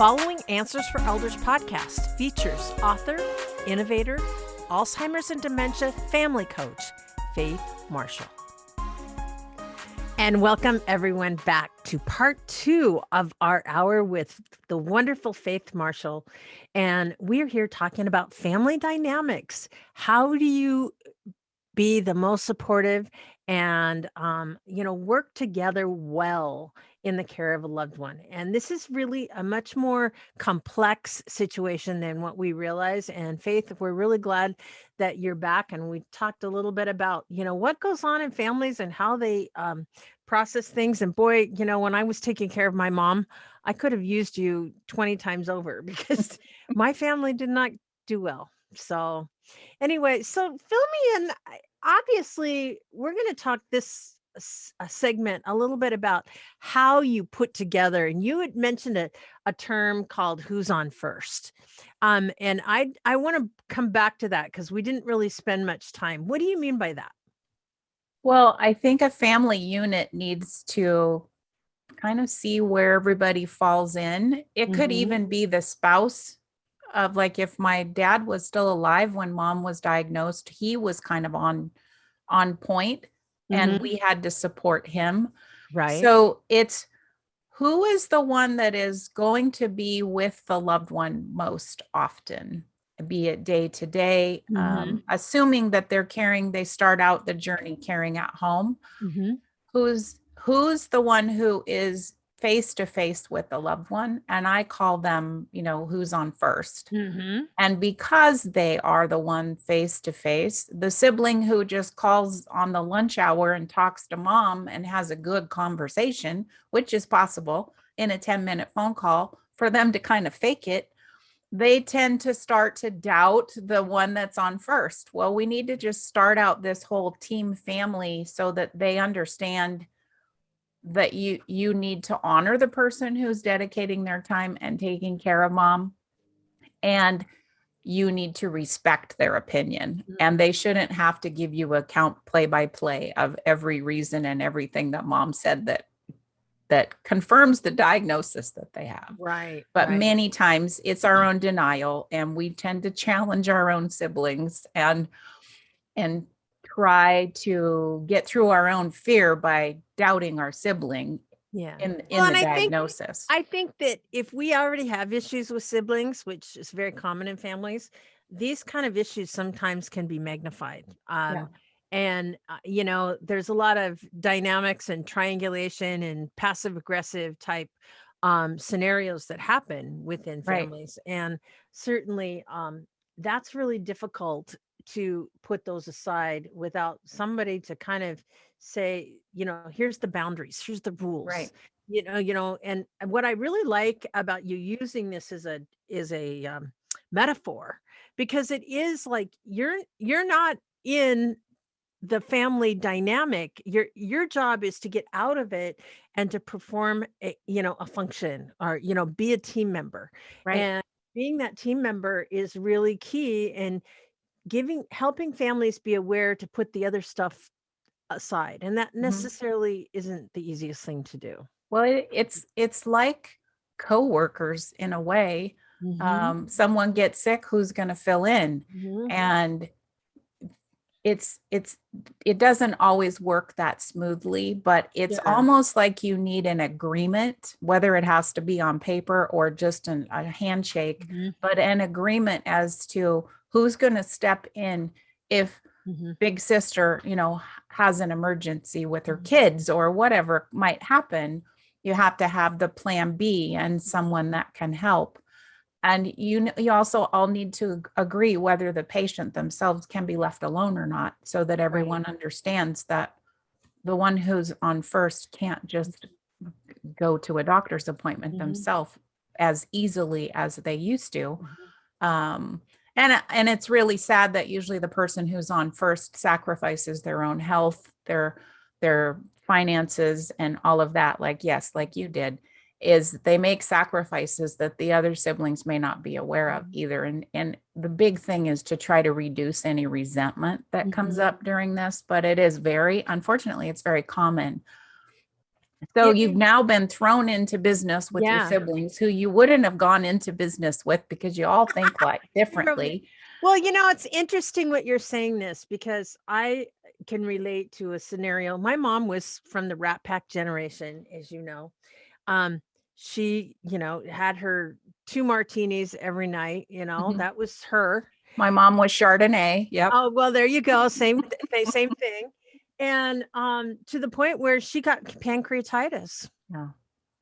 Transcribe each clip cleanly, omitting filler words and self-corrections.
following Answers for Elders podcast features author, innovator, Alzheimer's and dementia family coach, Faith Marshall. And welcome everyone back to part 2 of our hour with the wonderful Faith Marshall. And we're here talking about family dynamics. How do you be the most supportive and, work together well in the care of a loved one? And this is really a much more complex situation than what we realize. And Faith, we're really glad that you're back. And we talked a little bit about, what goes on in families and how they process things. And boy, when I was taking care of my mom, I could have used you 20 times over because my family did not do well. So anyway, so fill me in. Obviously, we're going to talk this segment a little bit about how you put together, and you had mentioned a term called "who's on first," and I want to come back to that because we didn't really spend much time. What do you mean by that? Well, I think a family unit needs to kind of see where everybody falls in. It could even be the spouse of, like, if my dad was still alive when mom was diagnosed, he was kind of on point and we had to support him. Right. So it's who is the one that is going to be with the loved one most often, be it day to day, assuming that they start out the journey caring at home. Who's the one who is face to face with the loved one? And I call them, who's on first. And because they are the one face to face, the sibling who just calls on the lunch hour and talks to mom and has a good conversation, which is possible in a 10-minute phone call, for them to kind of fake it, they tend to start to doubt the one that's on first. Well, we need to just start out this whole team family so that they understand that you need to honor the person who's dedicating their time and taking care of mom, and you need to respect their opinion. And they shouldn't have to give you a count play by play of every reason and everything that mom said that confirms the diagnosis that they have. Right. But many times it's our own denial, and we tend to challenge our own siblings and try to get through our own fear by doubting our sibling in the diagnosis. I think that if we already have issues with siblings, which is very common in families, these kind of issues sometimes can be magnified. And, there's a lot of dynamics and triangulation and passive aggressive type scenarios that happen within families. And certainly that's really difficult to put those aside without somebody to kind of say, here's the boundaries, here's the rules, and what I really like about you using this is a metaphor, because it is like you're not in the family dynamic. Your job is to get out of it and to perform a function, or be a team member. And being that team member is really key, and helping families be aware to put the other stuff aside, and that necessarily isn't the easiest thing to do. Well, it's like coworkers in a way. Someone gets sick, who's going to fill in? And it doesn't always work that smoothly, but it's almost like you need an agreement, whether it has to be on paper or just a handshake, but an agreement as to who's going to step in if big sister, has an emergency with her kids or whatever might happen. You have to have the plan B and someone that can help. And you also all need to agree whether the patient themselves can be left alone or not, so that everyone understands that the one who's on first can't just go to a doctor's appointment themselves as easily as they used to. And it's really sad that usually the person who's on first sacrifices their own health, their finances, and all of that. Like you did, is they make sacrifices that the other siblings may not be aware of either. And the big thing is to try to reduce any resentment that comes up during this. But it is unfortunately, it's very common So Yeah, you've now been thrown into business with your yeah. siblings who you wouldn't have gone into business with because you all think like Right. differently. Well, it's interesting what you're saying this because I can relate to a scenario. My mom was from the Rat Pack generation, as you know. Um, she, had her 2 martinis every night, Mhm. that was her. My mom was Chardonnay. Yep. Oh, well, there you go. Same thing. And to the point where she got pancreatitis Yeah.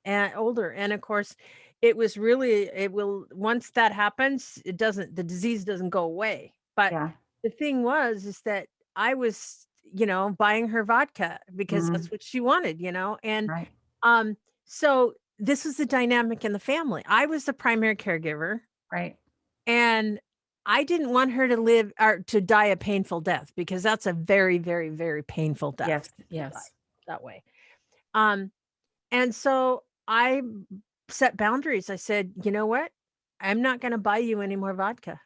and older. And of course, it will, once that happens, the disease doesn't go away. But Yeah. the thing is that I was, buying her vodka because Mhm. that's what she wanted, and Right. um, so this is the dynamic in the family. I was the primary caregiver, Right. and I didn't want her to live or to die a painful death because that's a very, very, very painful death Yes. to die Yes. that way. Um, and so I set boundaries. I said, you know what? I'm not going to buy you any more vodka.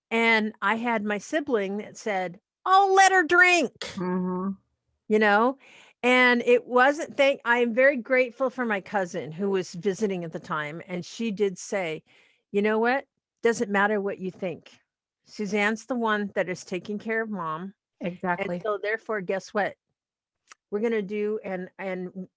And I had my sibling that said, oh, let her drink. Hmm. you know and it wasn't thank I am very grateful for my cousin who was visiting at the time, and she did say, you know what, doesn't matter what you think, Suzanne's the one that is taking care of mom, and Exactly. so therefore guess what, we're going to do, and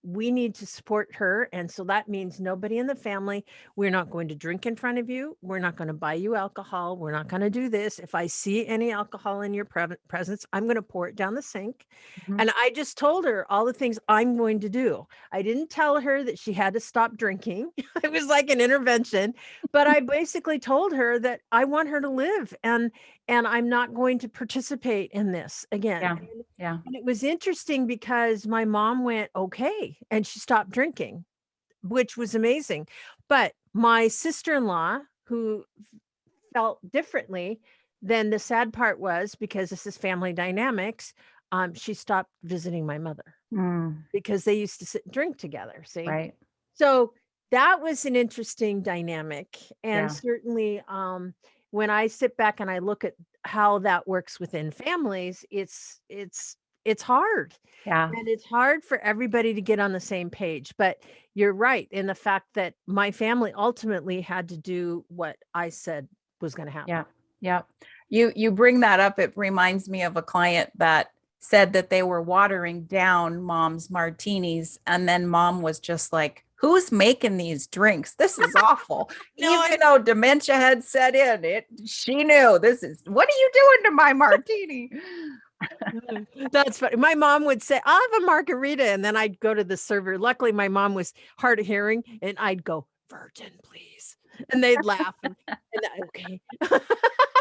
we need to support her, and so that means nobody in the family, we're not going to drink in front of you, we're not going to buy you alcohol, we're not going to do this. If I see any alcohol in your presence, I'm going to pour it down the sink. Mhm. And I just told her all the things I'm going to do. I didn't tell her that she had to stop drinking. It was like an intervention, but I basically told her that I want her to live, and I'm not going to participate in this again. Yeah. Yeah. And it was interesting because my mom went, okay, and she stopped drinking, which was amazing. But my sister-in-law, who felt differently, then the sad part was because this is family dynamics, she stopped visiting my mother Mm. because they used to sit and drink together. See? Right. So that was an interesting dynamic. And Yeah. certainly, when I sit back and I look at how that works within families, it's hard. Yeah. And it's hard for everybody to get on the same page. But you're right in the fact that my family ultimately had to do what I said was going to happen. Yeah. Yeah. You bring that up. It reminds me of a client that said that they were watering down mom's martinis, and then mom was just like, who's making these drinks? This is awful. No, Even though dementia had set in, she knew this is, what are you doing to my martini? that's funny. My mom would say, I'll have a margarita. And then I'd go to the server. Luckily, my mom was hard of hearing, and I'd go, virgin, please. And they'd laugh. Okay.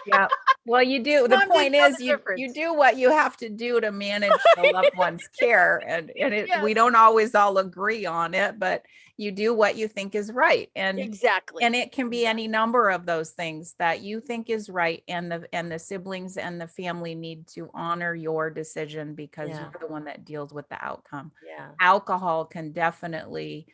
Yeah. Well, you do. The Mom didn't point know is the you difference. do what you have to do to manage the loved one's care. We Yes, don't always all agree on it, but you do what you think is right. And exactly. it can be any number of those things that you think is right. And the siblings and the family need to honor your decision because Yeah. you're the one that deals with the outcome. Yeah. Alcohol can definitely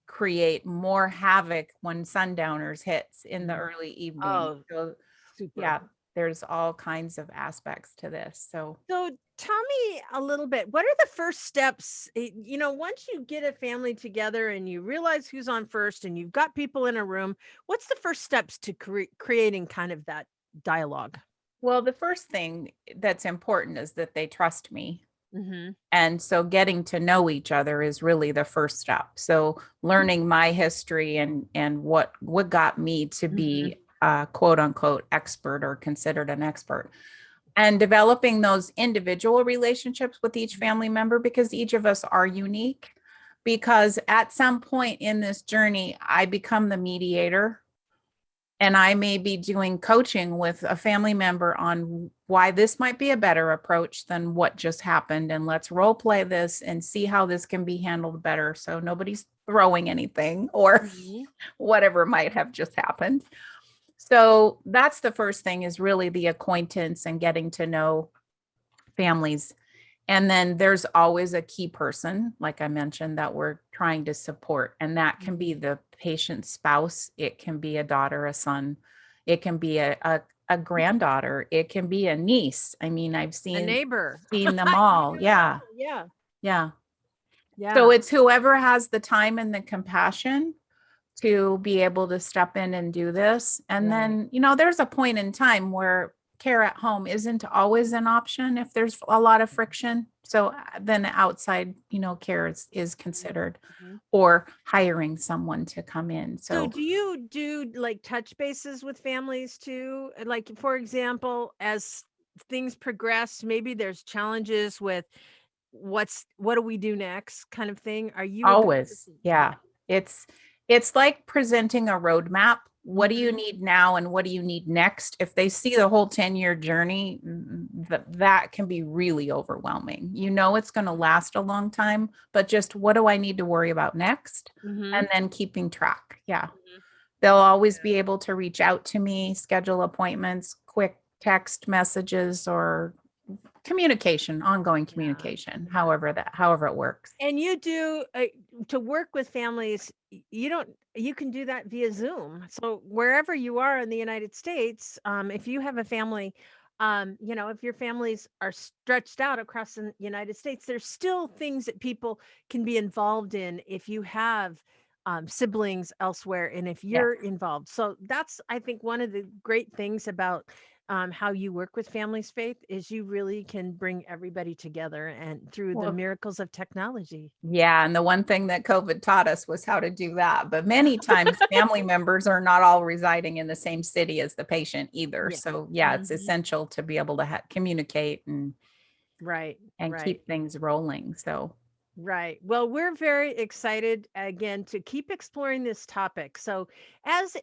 create more havoc when sundowners hits in the Mhm. early evening. Oh, So super. yeah, there's all kinds of aspects to this. So, So tell me a little bit, what are the first steps? Once you get a family together and you realize who's on first and you've got people in a room, what's the first steps to creating kind of that dialogue? well, the first thing that's important is that they trust me. Hmm. And so getting to know each other is really the first step. So learning my history and what got me to Hmm. be a quote unquote expert or considered an expert, and developing those individual relationships with each family member because each of us are unique. Because at some point in this journey, I become the mediator, and I may be doing coaching with a family member on why this might be a better approach than what just happened. And let's role play this and see how this can be handled better. So nobody's throwing anything or Hmm. whatever might have just happened. So that's the first thing, is really the acquaintance and getting to know families. And then there's always a key person, like I mentioned, that we're trying to support. And that can be the patient's spouse. It can be a daughter, a son. It can be a granddaughter. It can be a niece. I mean, I've A seen neighbor. seen them all. Yeah. Yeah. Yeah. So Yeah. it's whoever has the time and the compassion to be able to step in and do this. And Right. then, there's a point in time where care at home isn't always an option if there's a lot of friction. So then outside, care is considered, Mhm. or hiring someone to come in. So So do you do like touch bases with families too? Like, for example, as things progress, maybe there's challenges with what do we do next kind of thing. Are you a good always, person? Yeah. yeah. It's like presenting a roadmap. What do you Mhm. need now and what do you need next? If they see the whole 10-year journey, that can be really overwhelming. It's going to last a long time, but just what do I need to worry about next? And Mhm. then keeping track. Yeah. Mhm. They'll always be able to reach out to me, schedule appointments, quick text messages, or ongoing Yeah. communication, however it works. And you do to work with families, you can do that via Zoom. So wherever you are in the United States, if you have a family, if your families are stretched out across the United States, there's still things that people can be involved in if you have siblings elsewhere and if Yes. you're involved. So that's, I think, one of the great things about how you work with families, Faith, is you really can bring everybody together and through the Well, miracles of technology. yeah, and the one thing that COVID taught us was how to do that. But many times family members are not all residing in the same city as the patient either. Yeah. So yeah, it's Mhm. essential to be able to communicate Right, and right. keep things rolling. So Right. Well, we're very excited again to keep exploring this topic. So, as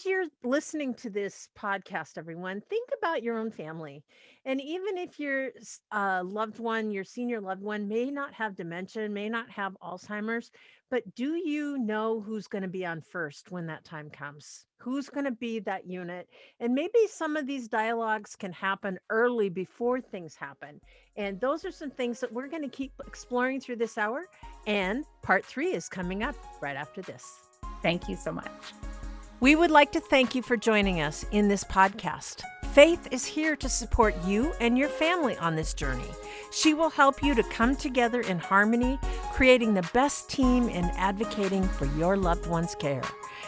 you're listening to this podcast, everyone, think about your own family. And even if your loved one, your senior loved one may not have dementia, may not have Alzheimer's, but do you know who's going to be on first when that time comes? Who's going to be that unit? And maybe some of these dialogues can happen early before things happen. And those are some things that we're going to keep exploring through this hour. And part 3 is coming up right after this. thank you so much. We would like to thank you for joining us in this podcast. Faith is here to support you and your family on this journey. She will help you to come together in harmony, creating the best team in advocating for your loved one's care.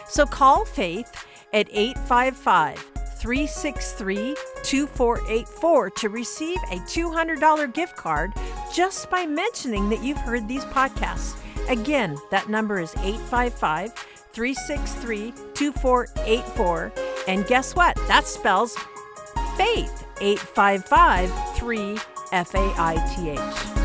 So call Faith at 855 363 2484 to receive a $200 gift card just by mentioning that you've heard these podcasts. Again, that number is 855 363 2484. And guess what? That spells Faith, 855 3 FAITH.